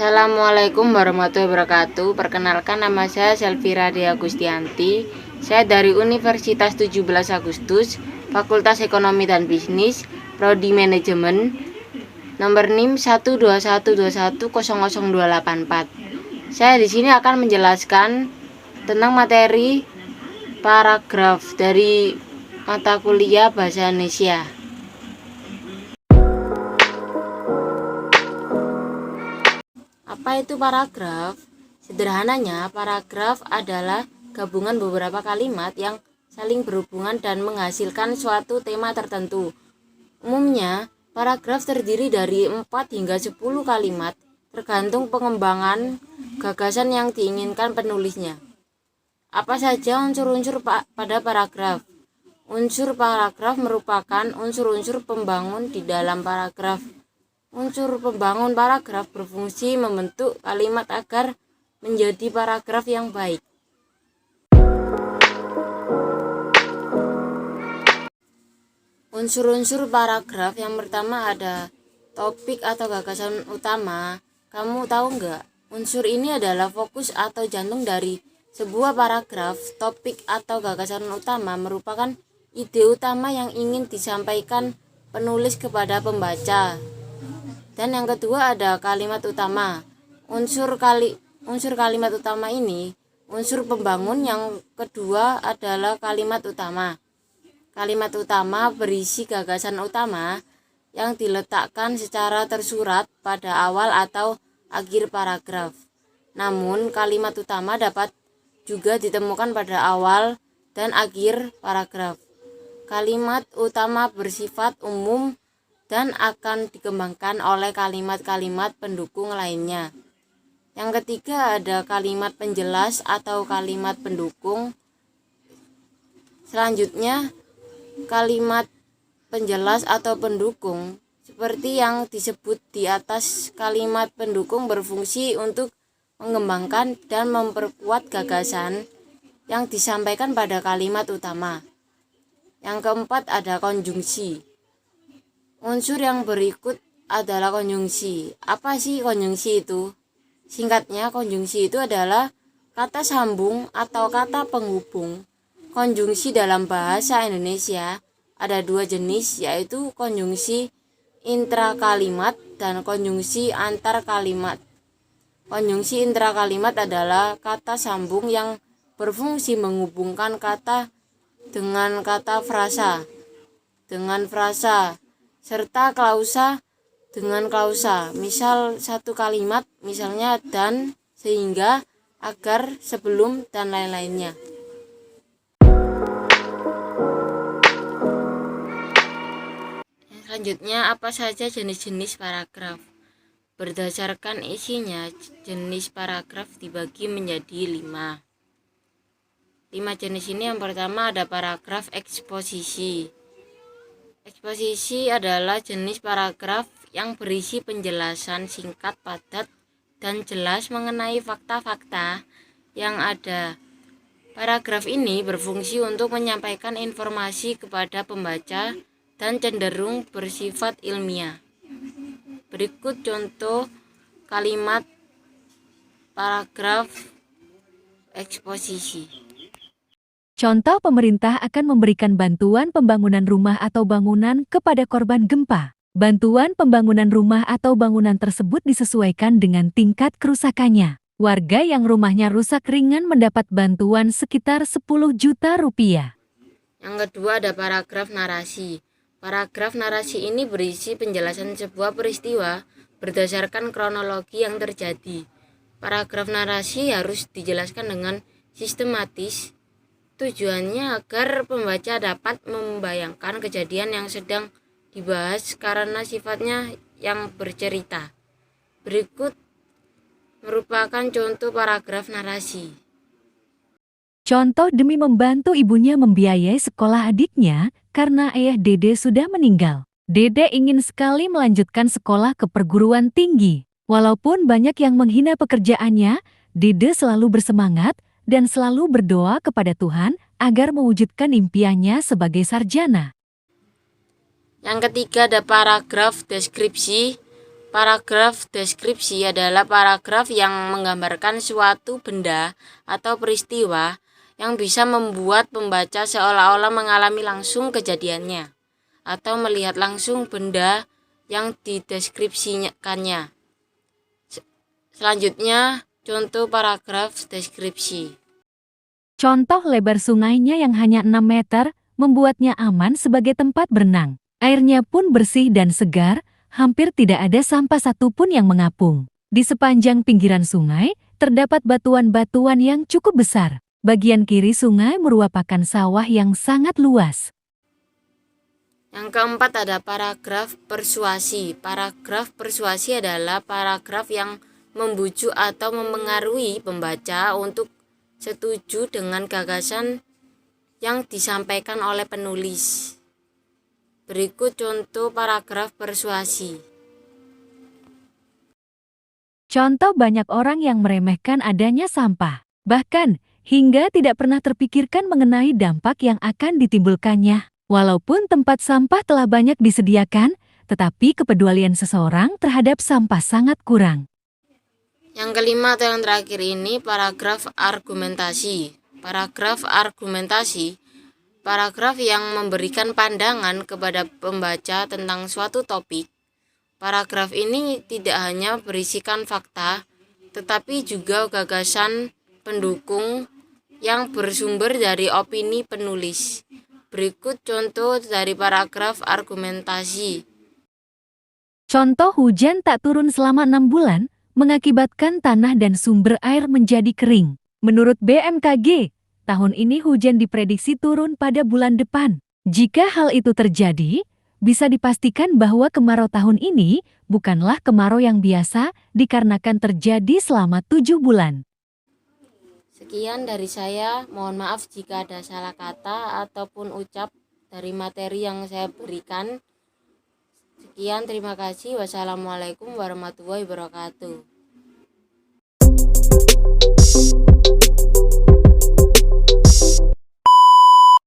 Assalamualaikum warahmatullahi wabarakatuh. Perkenalkan, nama saya Selvira Dea Gustianti. Saya dari Universitas 17 Agustus, Fakultas Ekonomi dan Bisnis, Prodi Manajemen, nomor NIM 12121000284. Saya di sini akan menjelaskan tentang materi paragraf dari mata kuliah Bahasa Indonesia. Apa itu paragraf? Sederhananya, paragraf adalah gabungan beberapa kalimat yang saling berhubungan dan menghasilkan suatu tema tertentu. Umumnya, paragraf terdiri dari 4 hingga 10 kalimat, tergantung pengembangan gagasan yang diinginkan penulisnya. Apa saja unsur-unsur pada paragraf? Unsur paragraf merupakan unsur-unsur pembangun di dalam paragraf. Unsur pembangun paragraf berfungsi membentuk kalimat agar menjadi paragraf yang baik. Unsur-unsur paragraf yang pertama ada topik atau gagasan utama. Kamu tahu nggak? Unsur ini adalah fokus atau jantung dari sebuah paragraf. Topik atau gagasan utama merupakan ide utama yang ingin disampaikan penulis kepada pembaca. Dan yang kedua ada kalimat utama. Unsur kalimat utama ini unsur pembangun. Yang kedua adalah kalimat utama. Kalimat utama berisi gagasan utama yang diletakkan secara tersurat pada awal atau akhir paragraf. Namun kalimat utama dapat juga ditemukan pada awal dan akhir paragraf. Kalimat utama bersifat umum dan akan dikembangkan oleh kalimat-kalimat pendukung lainnya. Yang ketiga ada kalimat penjelas atau kalimat pendukung. Selanjutnya, kalimat penjelas atau pendukung seperti yang disebut di atas, kalimat pendukung berfungsi untuk mengembangkan dan memperkuat gagasan yang disampaikan pada kalimat utama. Yang keempat ada konjungsi. Unsur yang berikut adalah konjungsi. Apa sih konjungsi itu? Singkatnya, konjungsi itu adalah kata sambung atau kata penghubung. Konjungsi dalam bahasa Indonesia ada 2 jenis, yaitu konjungsi intrakalimat dan konjungsi antar kalimat. Konjungsi intrakalimat adalah kata sambung yang berfungsi menghubungkan kata dengan kata frasa, serta klausa dengan klausa. Misal satu kalimat, misalnya dan, sehingga, agar, sebelum, dan lain-lainnya. Selanjutnya, apa saja jenis-jenis paragraf? Berdasarkan isinya, jenis paragraf dibagi menjadi 5. 5 jenis ini, yang pertama ada paragraf eksposisi. Eksposisi adalah jenis paragraf yang berisi penjelasan singkat, padat, dan jelas mengenai fakta-fakta yang ada. Paragraf ini berfungsi untuk menyampaikan informasi kepada pembaca dan cenderung bersifat ilmiah. Berikut contoh kalimat paragraf eksposisi. Contoh, pemerintah akan memberikan bantuan pembangunan rumah atau bangunan kepada korban gempa. Bantuan pembangunan rumah atau bangunan tersebut disesuaikan dengan tingkat kerusakannya. Warga yang rumahnya rusak ringan mendapat bantuan sekitar 10 juta rupiah. Yang kedua ada paragraf narasi. Paragraf narasi ini berisi penjelasan sebuah peristiwa berdasarkan kronologi yang terjadi. Paragraf narasi harus dijelaskan dengan sistematis. Tujuannya agar pembaca dapat membayangkan kejadian yang sedang dibahas karena sifatnya yang bercerita. Berikut merupakan contoh paragraf narasi. Contoh, demi membantu ibunya membiayai sekolah adiknya karena ayah Dede sudah meninggal. Dede ingin sekali melanjutkan sekolah ke perguruan tinggi. Walaupun banyak yang menghina pekerjaannya, Dede selalu bersemangat dan selalu berdoa kepada Tuhan agar mewujudkan impiannya sebagai sarjana. Yang ketiga ada paragraf deskripsi. Paragraf deskripsi adalah paragraf yang menggambarkan suatu benda atau peristiwa yang bisa membuat pembaca seolah-olah mengalami langsung kejadiannya atau melihat langsung benda yang dideskripsikannya. Selanjutnya, contoh paragraf deskripsi. Contoh lebar sungainya yang hanya 6 meter membuatnya aman sebagai tempat berenang. Airnya pun bersih dan segar, hampir tidak ada sampah satupun yang mengapung. Di sepanjang pinggiran sungai, terdapat batuan-batuan yang cukup besar. Bagian kiri sungai merupakan sawah yang sangat luas. Yang keempat ada paragraf persuasi. Paragraf persuasi adalah paragraf yang membujuk atau mempengaruhi pembaca untuk setuju dengan gagasan yang disampaikan oleh penulis. Berikut contoh paragraf persuasi. Contoh banyak orang yang meremehkan adanya sampah. Bahkan, hingga tidak pernah terpikirkan mengenai dampak yang akan ditimbulkannya. Walaupun tempat sampah telah banyak disediakan, tetapi kepedulian seseorang terhadap sampah sangat kurang. Yang kelima atau yang terakhir ini paragraf argumentasi. Paragraf argumentasi, paragraf yang memberikan pandangan kepada pembaca tentang suatu topik. Paragraf ini tidak hanya berisikan fakta, tetapi juga gagasan pendukung yang bersumber dari opini penulis. Berikut contoh dari paragraf argumentasi. Contoh hujan tak turun selama 6 bulan, mengakibatkan tanah dan sumber air menjadi kering. Menurut BMKG, tahun ini hujan diprediksi turun pada bulan depan. Jika hal itu terjadi, bisa dipastikan bahwa kemarau tahun ini bukanlah kemarau yang biasa dikarenakan terjadi selama 7 bulan. Sekian dari saya, mohon maaf jika ada salah kata ataupun ucap dari materi yang saya berikan. Sekian, terima kasih. Wassalamualaikum warahmatullahi wabarakatuh.